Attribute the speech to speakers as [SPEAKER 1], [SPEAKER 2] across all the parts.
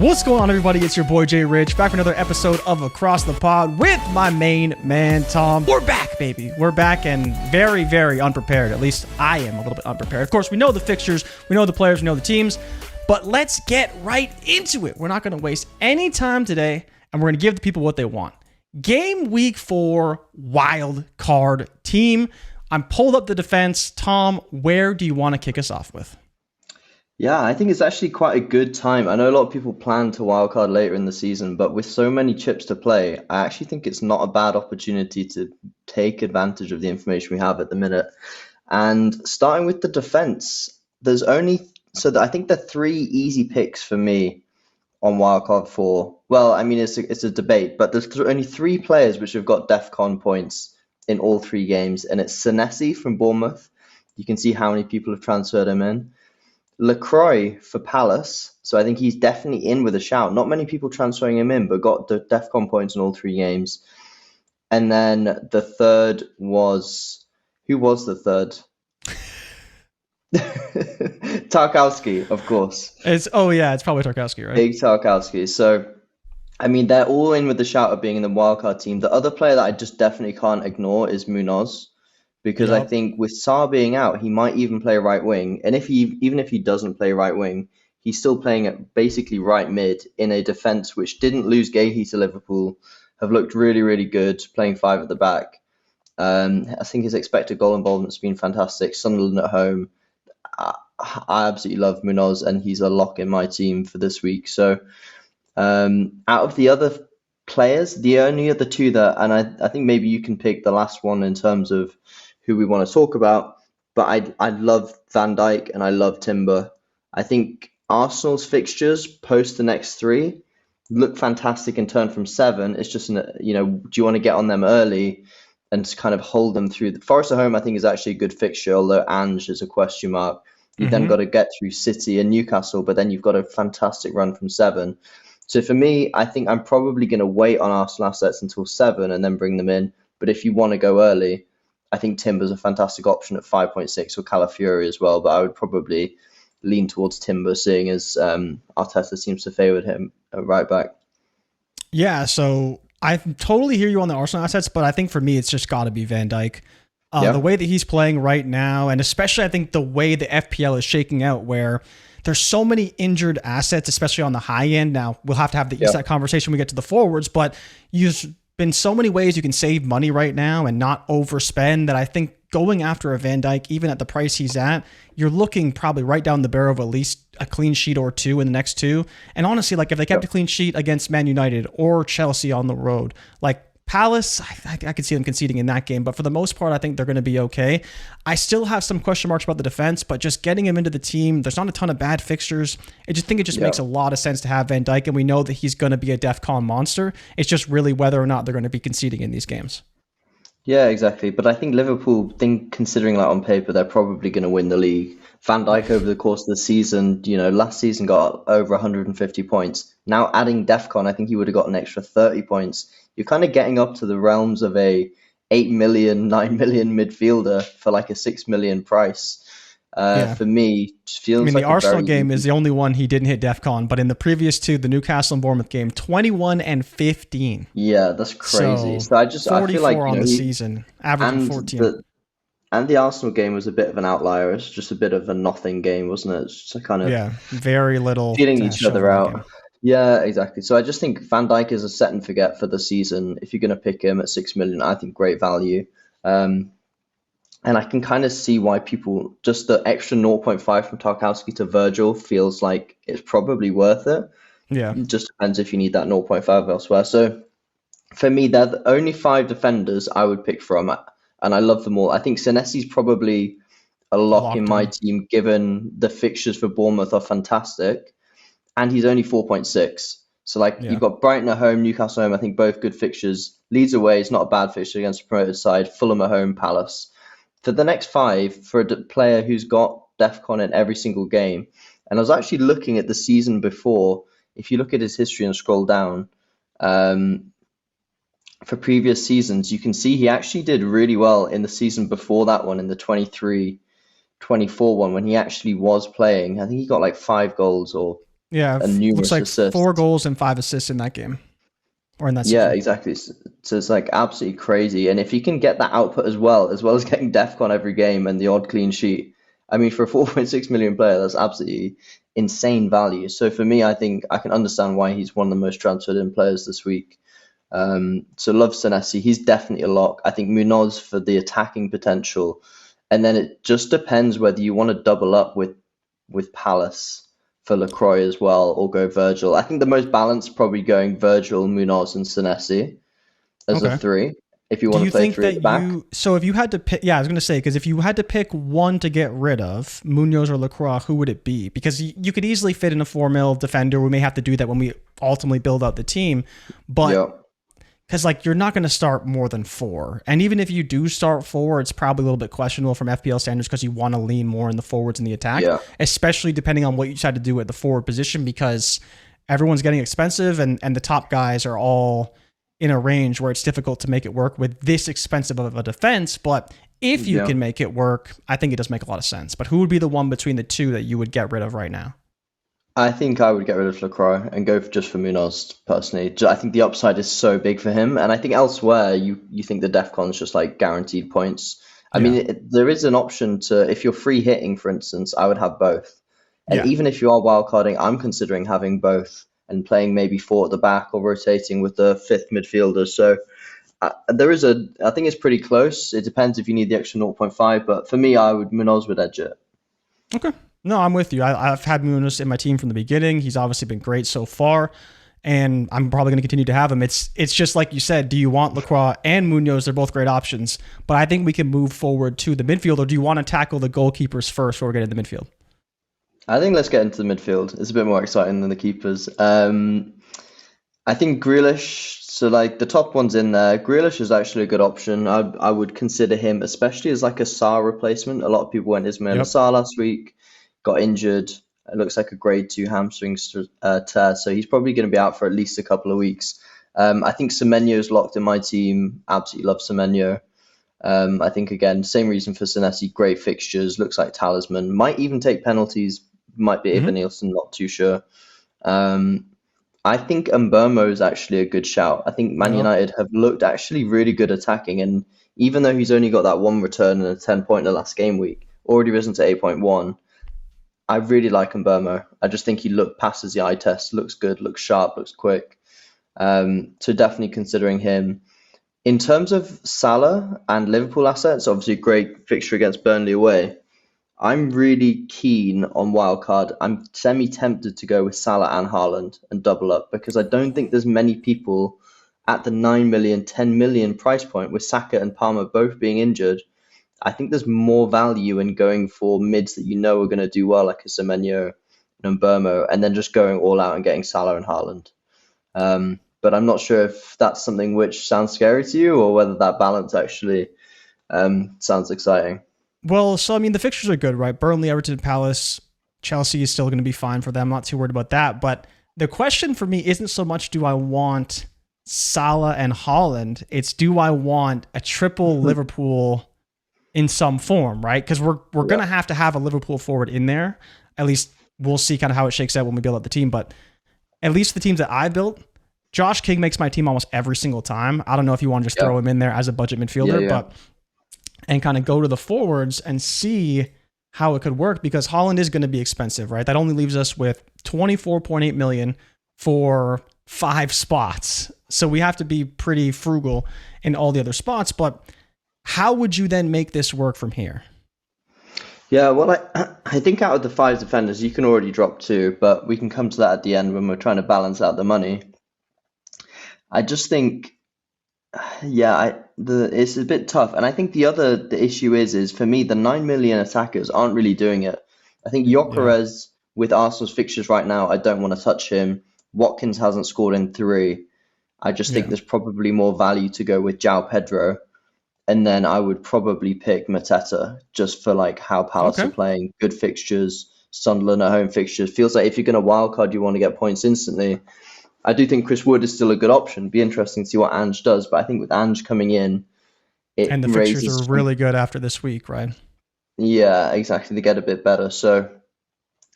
[SPEAKER 1] What's going on, everybody? It's your boy JRich, back for another episode of Across the Pod with my main man, Tom. We're back, baby. We're back and very, very unprepared. At least I am a little bit unprepared. Of course, we know the fixtures, we know the players, we know the teams, but let's get right into it. We're not going to waste any time today, and we're going to give the people what they want. Game Week 4 Wildcard team. I'm pulled up the defense. Tom, where do you want to kick us off with?
[SPEAKER 2] Yeah, I think it's actually quite a good time. I know a lot of people plan to wildcard later in the season, but with so many chips to play, I actually think it's not a bad opportunity to take advantage of the information we have at the minute. And starting with the defense, I think the three easy picks for me on wildcard 4. Well, I mean, it's a debate, but there's only 3 players which have got DEFCON points in all 3 games, and it's Senesi from Bournemouth. You can see how many people have transferred him in. Lacroix for Palace, so I think he's definitely in with a shout. Not many people transferring him in, but got the DEFCON points in all 3 games. And then the third was... Who was the third? Tarkowski, of course.
[SPEAKER 1] It's probably Tarkowski, right?
[SPEAKER 2] Big Tarkowski. So, I mean, they're all in with the shout of being in the wildcard team. The other player that I just definitely can't ignore is Muñoz. Because I think with Sarr being out, he might even play right wing. And even if he doesn't play right wing, he's still playing at basically right mid in a defence which didn't lose Guehi to Liverpool, have looked really, really good, playing 5 at the back. I think his expected goal involvement's been fantastic. Sunderland at home. I absolutely love Muñoz, and he's a lock in my team for this week. So out of the other players, the only other 2 that, and I think maybe you can pick the last one in terms of who we want to talk about, but I love Van Dijk and I love Timber. I think Arsenal's fixtures post the next 3 look fantastic in turn from 7. It's just, do you want to get on them early and kind of hold them through? The Forest at home, I think, is actually a good fixture, although Ange is a question mark. You've then got to get through City and Newcastle, but then you've got a fantastic run from 7. So for me, I think I'm probably going to wait on Arsenal assets until 7 and then bring them in. But if you want to go early, I think Timber's a fantastic option at 5.6, or Calafiori as well, but I would probably lean towards Timber, seeing as Arteta seems to favour him at right back.
[SPEAKER 1] Yeah, so I totally hear you on the Arsenal assets, but I think for me, it's just got to be Van Dijk. The way that he's playing right now, and especially I think the way the FPL is shaking out, where there's so many injured assets, especially on the high end. Now, we'll have to have the Isak conversation when we get to the forwards, but you've been so many ways you can save money right now and not overspend that I think going after a Van Dijk, even at the price he's at, you're looking probably right down the barrel of at least a clean sheet or 2 in the next 2. And honestly, like if they kept a clean sheet against Man United or Chelsea on the road, like Palace, I could see them conceding in that game, but for the most part, I think they're going to be okay. I still have some question marks about the defense, but just getting him into the team, there's not a ton of bad fixtures. I just think it just makes a lot of sense to have Van Dijk, and we know that he's going to be a DEFCON monster. It's just really whether or not they're going to be conceding in these games.
[SPEAKER 2] Yeah, exactly. But I think Liverpool, considering that on paper, they're probably going to win the league. Van Dijk over the course of the season, last season got over 150 points. Now adding DEFCON, I think he would have got an extra 30 points. You're kind of getting up to the realms of a 8 million, 9 million midfielder for like a 6 million price. For me, just feels like
[SPEAKER 1] the Arsenal game is the only one he didn't hit DEFCON, but in the previous 2, the Newcastle and Bournemouth game, 21 and 15.
[SPEAKER 2] Yeah, that's crazy. So I feel like
[SPEAKER 1] on the season, averaging 14.
[SPEAKER 2] And the Arsenal game was a bit of an outlier. It's just a bit of a nothing game, wasn't it? It's just a kind of
[SPEAKER 1] very little
[SPEAKER 2] feeling each other out. Yeah, exactly. So I just think Van Dijk is a set and forget for the season. If you're going to pick him at 6 million, I think great value. And I can kind of see why people, just the extra 0.5 from Tarkowski to Virgil feels like it's probably worth it.
[SPEAKER 1] Yeah.
[SPEAKER 2] It just depends if you need that 0.5 elsewhere. So for me, they're the only 5 defenders I would pick from, and I love them all. I think Senesi's probably a lock in my team, given the fixtures for Bournemouth are fantastic. And he's only 4.6. So you've got Brighton at home, Newcastle at home, I think both good fixtures. Leeds away is not a bad fixture against a promoted side. Fulham at home, Palace. For the next 5, for a player who's got DEFCON in every single game, and I was actually looking at the season before, if you look at his history and scroll down, for previous seasons, you can see he actually did really well in the season before that one, in the 23-24 one, when he actually was playing. I think he got like 5 goals or
[SPEAKER 1] Yeah,
[SPEAKER 2] and
[SPEAKER 1] looks
[SPEAKER 2] numerous
[SPEAKER 1] like
[SPEAKER 2] assists.
[SPEAKER 1] 4 goals and 5 assists in that game, or in that
[SPEAKER 2] Yeah,
[SPEAKER 1] season.
[SPEAKER 2] exactly. So it's like absolutely crazy. And if he can get that output as well as getting DEFCON every game and the odd clean sheet, I mean, for a 4.6 million player, that's absolutely insane value. So for me, I think I can understand why he's one of the most transferred in players this week. So love Senesi. He's definitely a lock. I think Muñoz for the attacking potential. And then it just depends whether you want to double up with Palace for Lacroix as well, or go Virgil. I think the most balanced probably going Virgil, Muñoz, and Senesi as a
[SPEAKER 1] Okay.
[SPEAKER 2] three. If you
[SPEAKER 1] Do
[SPEAKER 2] want
[SPEAKER 1] you
[SPEAKER 2] to play
[SPEAKER 1] think
[SPEAKER 2] three at
[SPEAKER 1] that
[SPEAKER 2] the back,
[SPEAKER 1] so if you had to pick, yeah, I was going to say, because if you had to pick one to get rid of, Muñoz or Lacroix, who would it be? Because you could easily fit in a 4 mil defender. We may have to do that when we ultimately build out the team. But
[SPEAKER 2] yeah,
[SPEAKER 1] because like you're not going to start more than 4. And even if you do start 4, it's probably a little bit questionable from FPL standards because you want to lean more in the forwards and the attack,
[SPEAKER 2] yeah,
[SPEAKER 1] especially depending on what you decide to do at the forward position, because everyone's getting expensive and the top guys are all in a range where it's difficult to make it work with this expensive of a defense. But if you
[SPEAKER 2] yeah.
[SPEAKER 1] can make it work, I think it does make a lot of sense. But who would be the one between the two that you would get rid of right now?
[SPEAKER 2] I think I would get rid of Lacroix and go just for Muñoz personally. I think the upside is so big for him, and I think elsewhere you think the DEFCON's just like guaranteed points. I mean,
[SPEAKER 1] Yeah.
[SPEAKER 2] there is an option to, if you're free hitting, for instance, I would have both. And
[SPEAKER 1] Yeah.
[SPEAKER 2] even if you are wildcarding, I'm considering having both and playing maybe 4 at the back or rotating with the 5th midfielder. So I think it's pretty close. It depends if you need the extra 0.5, but for me, Muñoz would edge it.
[SPEAKER 1] Okay. No, I'm with you. I've had Muñoz in my team from the beginning. He's obviously been great so far, and I'm probably going to continue to have him. It's just like you said, do you want Lacroix and Muñoz? They're both great options, but I think we can move forward to the midfield, or do you want to tackle the goalkeepers first before we get into the midfield?
[SPEAKER 2] I think let's get into the midfield. It's a bit more exciting than the keepers. I think Grealish, so like the top one's in there. Grealish is actually a good option. I would consider him, especially as like a Sarr replacement. A lot of people went Ismail
[SPEAKER 1] Yep.
[SPEAKER 2] Sarr last week, got injured. It looks like a grade 2 hamstring tear, so he's probably going to be out for at least a couple of weeks. I think Semenyo is locked in my team. Absolutely love Semenyo. I think, again, same reason for Senesi. Great fixtures, looks like talisman. Might even take penalties. Might be Ava Nielsen, not too sure. I think Mbeumo is actually a good shout. I think Man United have looked actually really good attacking, and even though he's only got that 1 return and a 10 point in the last game week, already risen to 8.1, I really like Mbeumo. I just think he passes the eye test, looks good, looks sharp, looks quick. So definitely considering him. In terms of Salah and Liverpool assets, obviously a great fixture against Burnley away. I'm really keen on wildcard. I'm semi-tempted to go with Salah and Haaland and double up, because I don't think there's many people at the 9 million, 10 million price point with Saka and Palmer both being injured. I think there's more value in going for mids that you know are going to do well, like a Semenyo and Mbeumo, and then just going all out and getting Salah and Haaland. But I'm not sure if that's something which sounds scary to you, or whether that balance actually sounds exciting.
[SPEAKER 1] Well, so I mean, the fixtures are good, right? Burnley, Everton, Palace, Chelsea is still going to be fine for them. I'm not too worried about that. But the question for me isn't so much do I want Salah and Haaland, it's do I want a triple Liverpool in some form, right? Because we're going to have a Liverpool forward in there. At least we'll see kind of how it shakes out when we build up the team. But at least the teams that I built, Josh King makes my team almost every single time. I don't know if you want to just throw him in there as a budget midfielder, but and kind of go to the forwards and see how it could work, because Haaland is going to be expensive, right? That only leaves us with 24.8 million for 5 spots. So we have to be pretty frugal in all the other spots. But how would you then make this work from here?
[SPEAKER 2] Yeah, well, I think out of the 5 defenders, you can already drop 2, but we can come to that at the end when we're trying to balance out the money. I just think, it's a bit tough. And I think the issue is for me, the 9 million attackers aren't really doing it. I think Gyökeres, with Arsenal's fixtures right now, I don't want to touch him. Watkins hasn't scored in 3. I just think there's probably more value to go with João Pedro. And then I would probably pick Mateta, just for like how Palace are playing, good fixtures, Sunderland at home fixtures. Feels like if you're going to wildcard, you want to get points instantly. I do think Chris Wood is still a good option. Be interesting to see what Ange does. But I think with Ange coming in,
[SPEAKER 1] and the fixtures are really good after this week, right?
[SPEAKER 2] Yeah, exactly. They get a bit better. So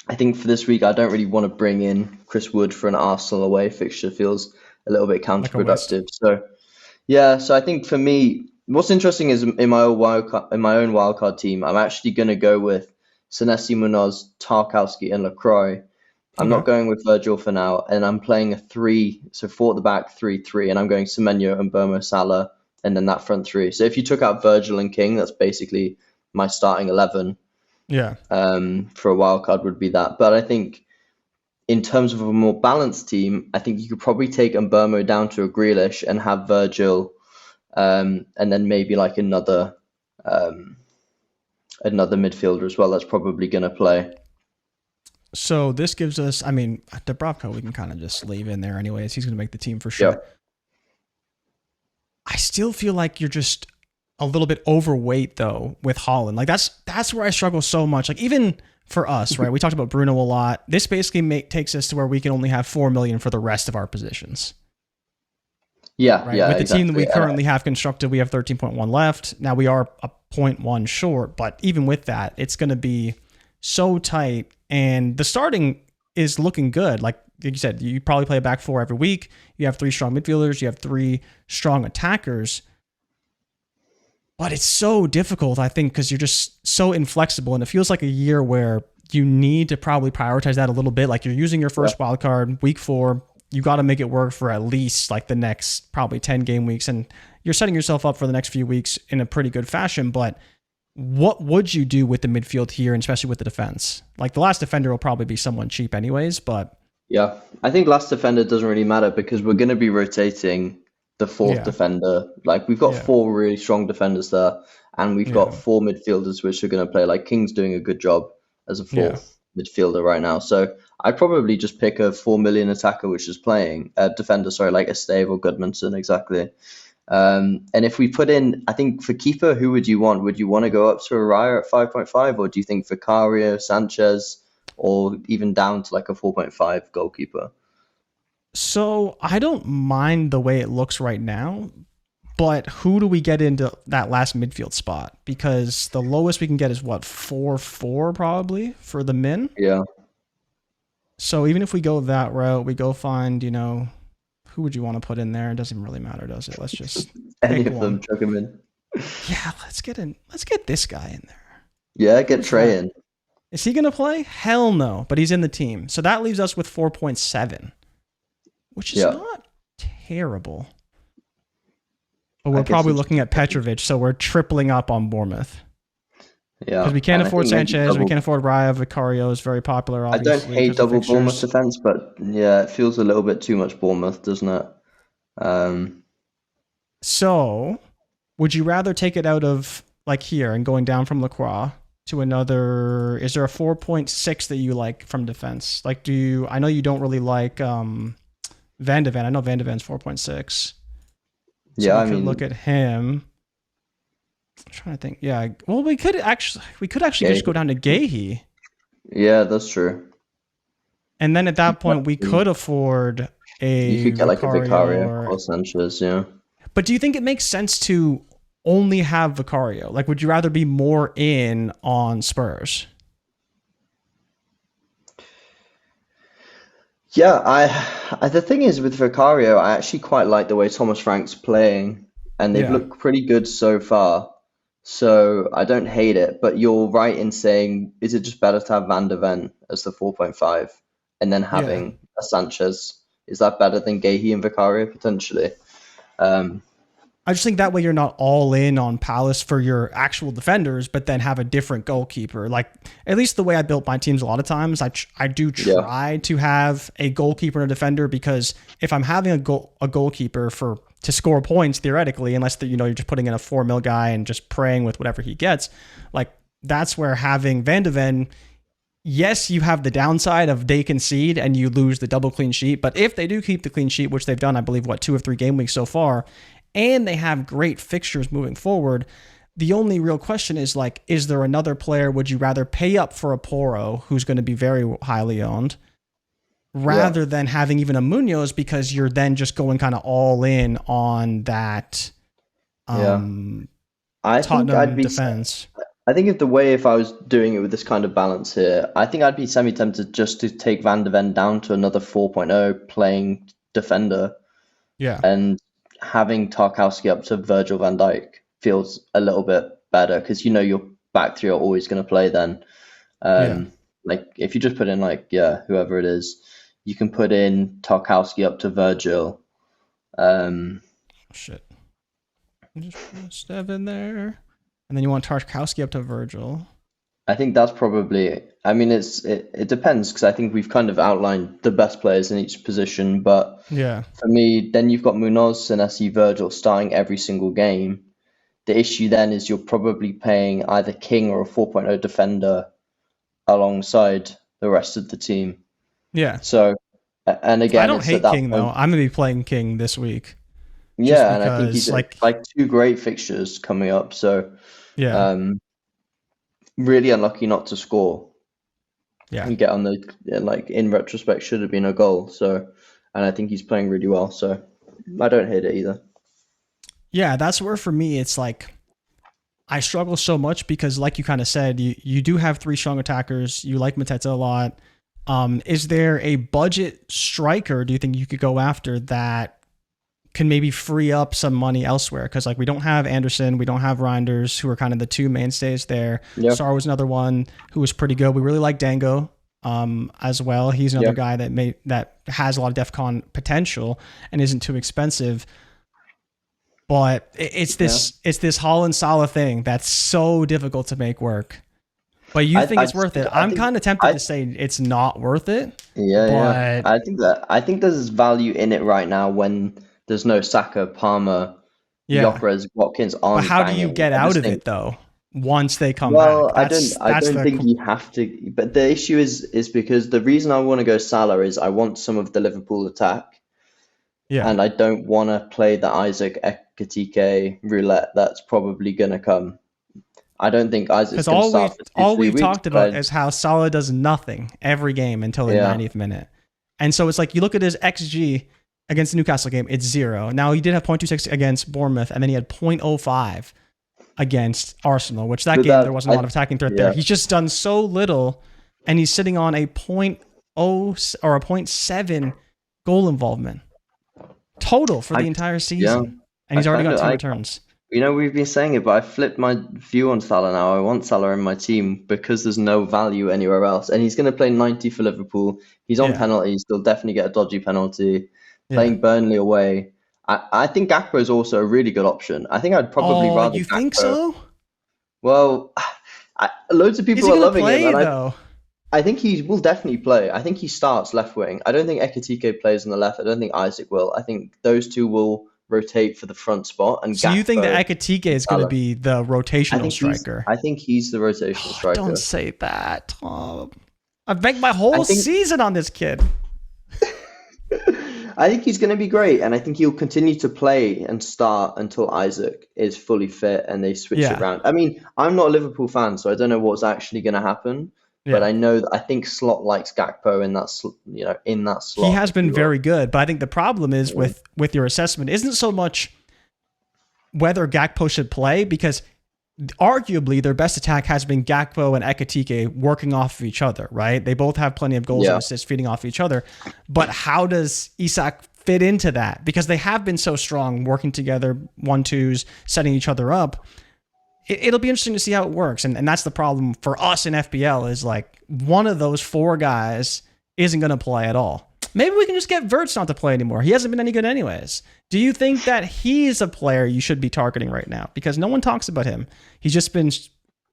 [SPEAKER 2] I think for this week, I don't really want to bring in Chris Wood for an Arsenal away fixture. Feels a little bit counterproductive. So yeah, so I think for me, what's interesting is in my own wildcard team, I'm actually going to go with Senesi, Muñoz, Tarkowski, and Lacroix. I'm not going with Virgil for now, and I'm playing a 4 at the back, 3-3, and I'm going Semenyo and Mbeumo, Salah, and then that front three. So if you took out Virgil and King, that's basically my starting 11.
[SPEAKER 1] Yeah.
[SPEAKER 2] For a wild card would be that. But I think in terms of a more balanced team, I think you could probably take Mbeumo down to a Grealish and have Virgil, and then maybe like another midfielder as well that's probably going to play.
[SPEAKER 1] So this gives us, I mean, Dubravka we can kind of just leave in there anyways. He's going to make the team for sure.
[SPEAKER 2] Yeah.
[SPEAKER 1] I still feel like you're just a little bit overweight though with Haaland. Like that's where I struggle so much. Like even for us, right? We talked about Bruno a lot. This basically takes us to where we can only have 4 million for the rest of our positions.
[SPEAKER 2] Yeah,
[SPEAKER 1] right?
[SPEAKER 2] Yeah.
[SPEAKER 1] With the
[SPEAKER 2] exactly.
[SPEAKER 1] team that we currently have constructed, we have 13.1 left. Now we are a 0.1 short, but even with that, it's going to be so tight. And the starting is looking good. Like you said, you probably play a back 4 every week. You have 3 strong midfielders. You have 3 strong attackers. But it's so difficult, I think, because you're just so inflexible. And it feels like a year where you need to probably prioritize that a little bit. Like you're using your first wild card, week 4. You got to make it work for at least like the next probably 10 game weeks. And you're setting yourself up for the next few weeks in a pretty good fashion. But what would you do with the midfield here, and especially with the defense? Like the last defender will probably be someone cheap anyways, but...
[SPEAKER 2] Yeah, I think last defender doesn't really matter because we're going to be rotating the 4th defender. Like we've got 4 really strong defenders there, and we've got 4 midfielders which are going to play. Like King's doing a good job as a 4th midfielder right now. So I'd probably just pick a 4 million attacker which is playing defender, like Esteve or Goodmanson, exactly. And if we put in, I think for keeper, who would you want? Would you want to go up to Raya at 5.5, or do you think Vicario, Sánchez, or even down to like a 4.5 goalkeeper?
[SPEAKER 1] So I don't mind the way it looks right now, but who do we get into that last midfield spot? Because the lowest we can get is what, 4.4 probably for the min?
[SPEAKER 2] Yeah.
[SPEAKER 1] So even if we go that route, we go find, who would you want to put in there? It doesn't really matter, does it? Let's just
[SPEAKER 2] any of them, chuck them in.
[SPEAKER 1] Yeah, let's get this guy in there.
[SPEAKER 2] Yeah, get Trey in.
[SPEAKER 1] Is he going to play? Hell no, but he's in the team. So that leaves us with 4.7, which is not terrible. But we're probably looking at Petrovic, so we're tripling up on Bournemouth.
[SPEAKER 2] Yeah.
[SPEAKER 1] Because we can't afford Sánchez, we can't afford Raya. Vicario is very popular, obviously.
[SPEAKER 2] I don't hate double Bournemouth defense, but yeah, it feels a little bit too much Bournemouth, doesn't it?
[SPEAKER 1] So, would you rather take it out of, like here, and going down from Lacroix to another... Is there a 4.6 that you like from defense? Like, I know you don't really like Van de Ven. I know Van de Ven's 4.6. So
[SPEAKER 2] yeah,
[SPEAKER 1] we could look at him. I'm trying to think. Yeah, well, we could actually just go down to Guehi.
[SPEAKER 2] Yeah, that's true.
[SPEAKER 1] And then at that point, we could afford
[SPEAKER 2] You could get like a Vicario or Sánchez, yeah.
[SPEAKER 1] But do you think it makes sense to only have Vicario? Like, would you rather be more in on Spurs?
[SPEAKER 2] Yeah, the thing is with Vicario, I actually quite like the way Thomas Frank's playing, and they've looked pretty good so far. So I don't hate it, but you're right in saying, is it just better to have Van de Ven as the 4.5 and then having a Sánchez? Is that better than Guehi and Vicario potentially?
[SPEAKER 1] I just think that way you're not all in on Palace for your actual defenders, but then have a different goalkeeper. Like, at least the way I built my teams a lot of times, I do try to have a goalkeeper and a defender, because if I'm having a goalkeeper to score points theoretically, unless you're just putting in a 4 mil guy and just praying with whatever he gets, like that's where having Van de Ven, yes, you have the downside of they concede and you lose the double clean sheet, but if they do keep the clean sheet, which they've done, I believe, 2 or 3 game weeks so far, and they have great fixtures moving forward, the only real question is, like, is there another player? Would you rather pay up for a Porro, who's going to be very highly owned, rather than having even a Muñoz, because you're then just going kind of all in on that
[SPEAKER 2] I think
[SPEAKER 1] Tottenham defense?
[SPEAKER 2] I think if I was doing it with this kind of balance here, I think I'd be semi-tempted just to take Van de Ven down to another 4.0 playing defender,
[SPEAKER 1] Yeah.
[SPEAKER 2] and having Tarkowski up to Virgil van Dijk feels a little bit better because your back three are always going to play then. Like if you just put in whoever it is, you can put in Tarkowski up to Virgil.
[SPEAKER 1] Shit. Just put Stev in there. And then you want Tarkowski up to Virgil.
[SPEAKER 2] I think that's probably. I mean, it depends because I think we've kind of outlined the best players in each position. But for me, then you've got Muñoz, Senesi, Virgil starting every single game. The issue then is you're probably playing either King or a 4.0 defender alongside the rest of the team.
[SPEAKER 1] Yeah.
[SPEAKER 2] So, and again,
[SPEAKER 1] I don't hate King though. I'm gonna be playing King this week.
[SPEAKER 2] Yeah, and I think he's like two great fixtures coming up. So.
[SPEAKER 1] Yeah.
[SPEAKER 2] Really unlucky not to score.
[SPEAKER 1] Yeah.
[SPEAKER 2] You get on the in retrospect should have been a goal. So, and I think he's playing really well. So, I don't hate it either.
[SPEAKER 1] Yeah, that's where for me it's like I struggle so much because, like you kind of said, you do have three strong attackers. You like Mateta a lot. Is there a budget striker? Do you think you could go after that? Can maybe free up some money elsewhere because we don't have Anderson, we don't have Reinders, who are kind of the two mainstays there. Yep. Sarr was another one who was pretty good. We really like Dango as well. He's another guy that has a lot of DEFCON potential and isn't too expensive. But it's this Haaland Salah thing that's so difficult to make work. But you think it's worth it? I'm kind of tempted to say it's not worth it.
[SPEAKER 2] Yeah. I think there's value in it right now when there's no Saka, Palmer, Gyökeres, Watkins on.
[SPEAKER 1] But how do you get out of it though? Once they come back,
[SPEAKER 2] I don't think you have to. But the issue is because the reason I want to go Salah is I want some of the Liverpool attack, and I don't want to play the Isak Ekitike roulette that's probably gonna come. I don't think Isaac's going to start for 2-3 weeks.
[SPEAKER 1] All we've talked about is how Salah does nothing every game until the 90th minute, and so it's like you look at his XG. Against the Newcastle game, it's 0. Now, he did have 0.26 against Bournemouth, and then he had 0.05 against Arsenal, which that game, there wasn't a lot of attacking threat there. He's just done so little, and he's sitting on a 0.0 or a 0.7 goal involvement total for the entire season. And he's already got 2 returns.
[SPEAKER 2] We've been saying it, but I flipped my view on Salah now. I want Salah in my team because there's no value anywhere else. And he's going to play 90 for Liverpool. He's on penalties. He'll definitely get a dodgy penalty. Playing Burnley away. I think Gakpo is also a really good option. I think I'd probably rather.
[SPEAKER 1] You think so?
[SPEAKER 2] Well, loads of people are loving him.
[SPEAKER 1] And
[SPEAKER 2] I think he will definitely play. I think he starts left wing. I don't think Ekitike plays on the left. I don't think Isak will. I think those two will rotate for the front spot. And
[SPEAKER 1] so you think that Ekitike is going to be the rotational striker?
[SPEAKER 2] I think he's the rotational striker.
[SPEAKER 1] Don't say that, Tom. I've banked my whole season on this kid.
[SPEAKER 2] I think he's going to be great, and I think he'll continue to play and start until Isak is fully fit and they switch it around. I mean, I'm not a Liverpool fan, so I don't know what's actually going to happen. But I know that I think Slot likes Gakpo in that slot.
[SPEAKER 1] He has been very good, but I think the problem is with your assessment isn't so much whether Gakpo should play, because arguably their best attack has been Gakpo and Ekitike working off of each other, right? They both have plenty of goals and assists feeding off each other. But how does Isak fit into that? Because they have been so strong working together, 1-2s, setting each other up. It'll be interesting to see how it works. And that's the problem for us in FPL is one of those 4 guys isn't going to play at all. Maybe we can just get Wirtz not to play anymore. He hasn't been any good anyways. Do you think that he's a player you should be targeting right now? Because no one talks about him. He's just been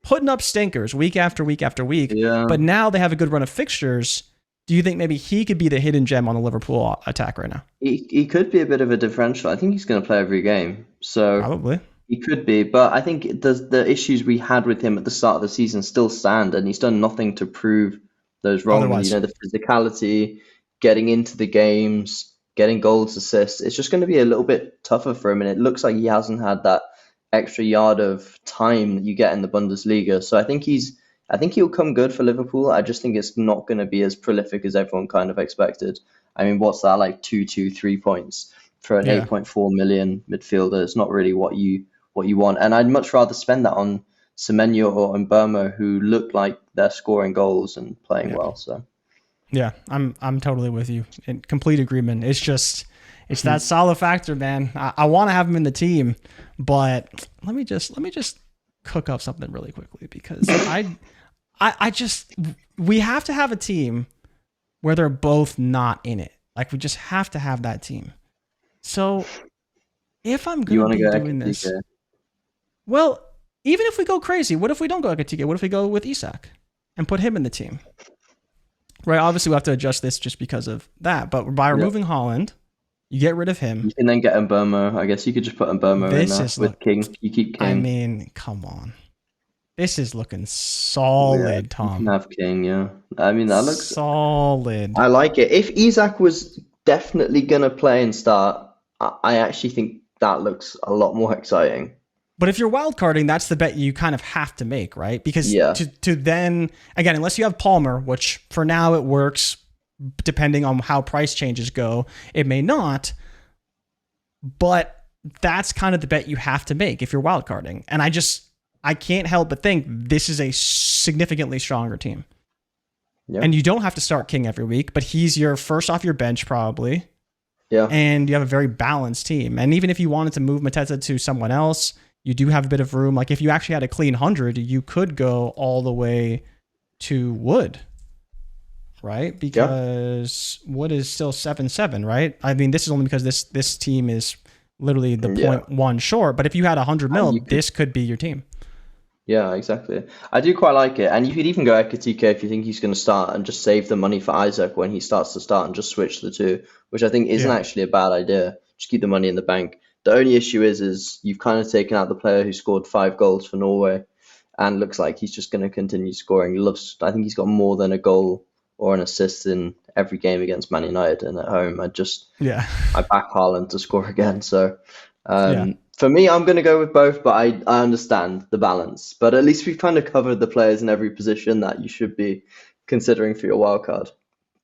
[SPEAKER 1] putting up stinkers week after week after week. Yeah. But now they have a good run of fixtures. Do you think maybe he could be the hidden gem on the Liverpool attack right now?
[SPEAKER 2] He could be a bit of a differential. I think he's going to play every game. So
[SPEAKER 1] probably.
[SPEAKER 2] He could be, but I think the issues we had with him at the start of the season still stand, and he's done nothing to prove those wrong. The physicality, getting into the games, getting goals, assists. It's just going to be a little bit tougher for him, and it looks like he hasn't had that extra yard of time that you get in the Bundesliga. So I think he'll come good for Liverpool. I just think it's not going to be as prolific as everyone kind of expected. I mean, what's that, 3 points for an 8.4 million midfielder? It's not really what you want, and I'd much rather spend that on Semenyo or Mbeumo, who look like they're scoring goals and playing well. So
[SPEAKER 1] yeah, I'm totally with you in complete agreement. It's that Salah factor, man. I want to have him in the team, but let me just cook up something really quickly because we have to have a team where they're both not in it. Like we just have to have that team. So if I'm going to be doing this, well, even if we go crazy, what if we don't go Ekitike? What if we go with Isak and put him in the team? Right. Obviously, we'll have to adjust this just because of that. But by removing Haaland, you get rid of him.
[SPEAKER 2] You can then get Mbeumo. I guess you could just put Mbeumo in there with King. You keep King.
[SPEAKER 1] I mean, come on. This is looking solid, Tom.
[SPEAKER 2] You can have King, yeah. I mean, that looks
[SPEAKER 1] solid.
[SPEAKER 2] I like it. If Isak was definitely going to play and start, I actually think that looks a lot more exciting.
[SPEAKER 1] But if you're wildcarding, that's the bet you kind of have to make, right? Because to then, again, unless you have Palmer, which for now it works, depending on how price changes go, it may not. But that's kind of the bet you have to make if you're wildcarding. And I can't help but think this is a significantly stronger team. Yep. And you don't have to start King every week, but he's your first off your bench probably.
[SPEAKER 2] Yeah.
[SPEAKER 1] And you have a very balanced team. And even if you wanted to move Mateta to someone else, you do have a bit of room. Like if you actually had a clean 100, you could go all the way to Wood, right? Because Wood is still 7-7, right? I mean, this is only because this team is literally the 0.1 short. But if you had 100 mil, this could be your team.
[SPEAKER 2] Yeah, exactly. I do quite like it. And you could even go Ekitike if you think he's going to start and just save the money for Isak when he starts to start and just switch the two, which I think isn't actually a bad idea. Just keep the money in the bank. The only issue is you've kind of taken out the player who scored 5 goals for Norway and looks like he's just going to continue scoring. I think he's got more than a goal or an assist in every game against Man United and at home. I back Haaland to score again. So for me, I'm going to go with both, but I understand the balance. But at least we've kind of covered the players in every position that you should be considering for your wildcard.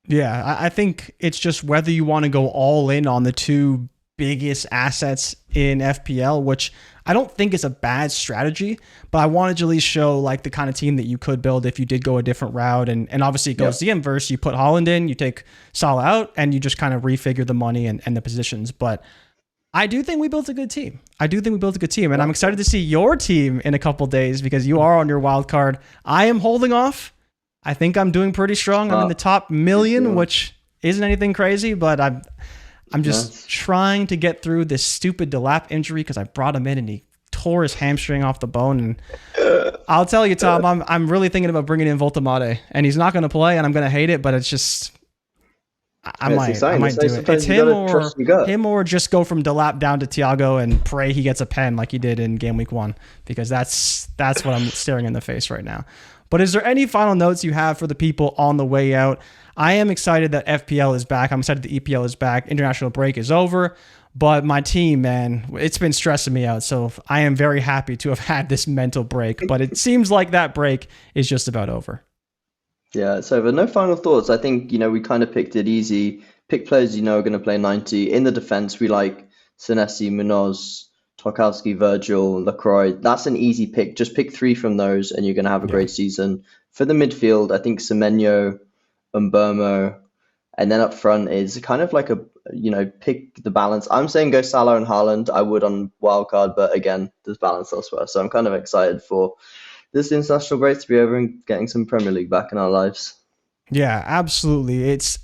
[SPEAKER 1] Yeah, I think it's just whether you want to go all in on the two biggest assets in FPL, which I don't think is a bad strategy, but I wanted to at least show like the kind of team that you could build if you did go a different route. And obviously it goes the inverse. You put Haaland in, you take Salah out, and you just kind of refigure the money and the positions. But I do think we built a good team. And I'm excited to see your team in a couple days because you are on your wild card. I am holding off. I think I'm doing pretty strong. I'm in the top million, which isn't anything crazy, but I'm just trying to get through this stupid Delap injury because I brought him in and he tore his hamstring off the bone. And I'll tell you, Tom, I'm really thinking about bringing in Voltemade, and he's not going to play, and I'm going to hate it, but it's just I might do it. It's him or just go from Delap down to Thiago and pray he gets a pen like he did in Gameweek 1 because that's what I'm staring in the face right now. But is there any final notes you have for the people on the way out? I am excited that FPL is back. I'm excited the EPL is back. International break is over. But my team, man, it's been stressing me out. So I am very happy to have had this mental break. But it seems like that break is just about over.
[SPEAKER 2] Yeah, it's over. No final thoughts. I think, we kind of picked it easy. Pick players are going to play 90. In the defense, we like Senesi, Muñoz, Tarkowski, Virgil, Lacroix. That's an easy pick. Just pick 3 from those and you're going to have a great season. For the midfield, I think Semenyo, Mbeumo, and then up front is kind of like pick the balance. I'm saying go Salah and Haaland. I would on wildcard, but again, there's balance elsewhere. So I'm kind of excited for this international break to be over and getting some Premier League back in our lives.
[SPEAKER 1] Yeah, absolutely. It's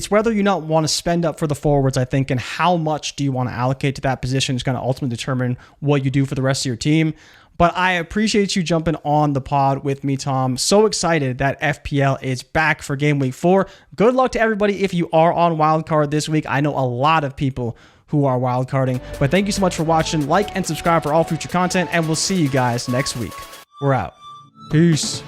[SPEAKER 1] whether you not want to spend up for the forwards, I think, and how much do you want to allocate to that position is going to ultimately determine what you do for the rest of your team. But I appreciate you jumping on the pod with me, Tom. So excited that FPL is back for Game Week 4. Good luck to everybody if you are on wildcard this week. I know a lot of people who are wildcarding. But thank you so much for watching. Like and subscribe for all future content, and we'll see you guys next week. We're out. Peace.